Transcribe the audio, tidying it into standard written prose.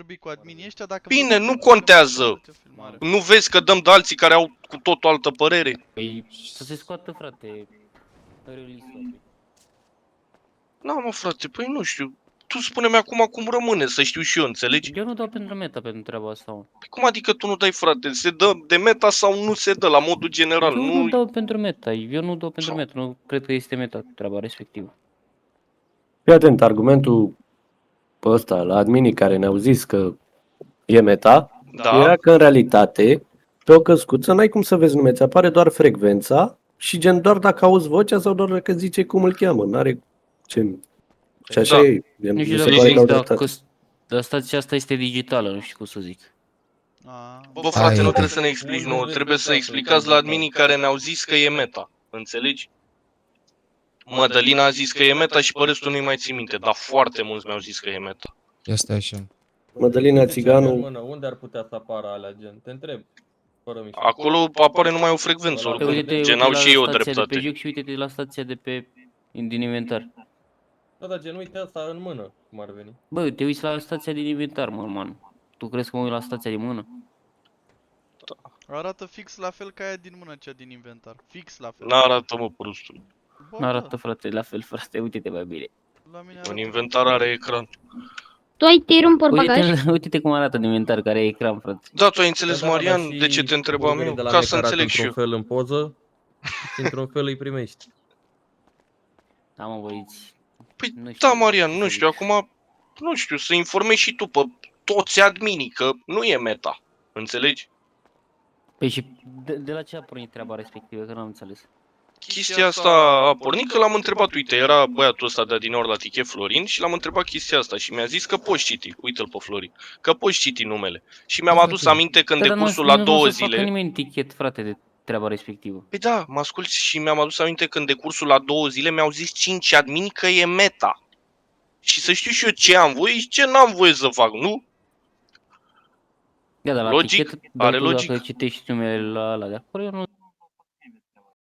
vorbi cu adminii ăștia dacă... Bine, nu contează. Filmare. Nu vezi că dăm de alții care au cu totul altă părere? Păi să se scoată, frate, release-ul. Na, mă, frate, păi nu știu. Tu spune-mi acum cum rămâne, să știu și eu, înțelegi? Eu nu dau pentru meta pentru treaba asta, mă. Păi cum adică tu nu dai, frate? Se dă de meta sau nu se dă, la modul general? Eu Nu... nu dau pentru meta, eu nu dau pentru meta, nu cred că este meta treaba respectivă. Fii atent, argumentul ăsta la adminii care ne-au zis că e meta, Da. era că în realitate, pe o căscuță n-ai cum să vezi nume, ți apare doar frecvența și gen doar dacă auzi vocea sau doar dacă zice cum îl cheamă, n-are ce... Și așa Da. e, Nu știu mi se dacă pare că au există, dreptate. dar stația asta este digitală, nu știu cum să zic. Bă, frate, Hai. nu trebuie să ne explici nouă, trebuie să explicați la adminii care ne-au zis că e meta, înțelegi? Mădălina a zis că e meta și pe restul nu-i mai țin minte, dar foarte mulți mi-au zis că e meta. Ia stai așa. Mădălina Țiganu, Unde ar putea să apară alea, gen? Te întreb. Fără mișto. Acolo apare numai o frecvență, Păi, oricum. Uite-te Gen, au la și eu stația de pe dreptate. joc și uite-te la stația de pe din inventar. Da, dar gen, uite asta în mână, cum ar veni. Bă, te uiți la stația din inventar, mă, man. Tu crezi că mă uit la stația din mână? Arată fix la fel ca aia din mână, cea din inventar. Fix la fel. N-arată, mă, prostul. Bă, Nu arată, frate, la fel, frate, uite-te mai bine. La mine În arată inventar are ecran. Tu ai tir un portbagaj? Uite-te, uite-te cum arată în inventar, care e ecran, frate. Da, tu ai înțeles, Da, da, Marian, dar și de ce te întrebam burgerii eu? de la Ca mec să arată înțeleg și eu. într-un fel în poză și într-un fel îi primești. Da, mă, băieți. Păi Nu știu da, Marian, ce nu să știu, acum, nu știu, să informezi și tu pe toți adminii că nu e meta. Înțelegi? Păi și de la ce a pornit treaba respectivă, că n-am înțeles. Chestia asta a pornit că l-am întrebat, uite, era băiatul ăsta de adineori la Tiche Florin și l-am întrebat chestia asta și mi-a zis că poți citi, uite-l pe Florin, că poți citi numele. Și mi-am adus aminte că în Da, dar decursul nu- la nu 2 o să facă zile... nimeni tichet, frate, de treaba respectivă. Păi da, mă ascult și mi-am adus aminte că în decursul la 2 zile mi-au zis 5 admini că e meta. Și să știu și eu ce am voie și ce n-am voie să fac, nu? Da, dar la Logic, tichet, are tu logic. dacă citești numele la ăla de acolo, eu nu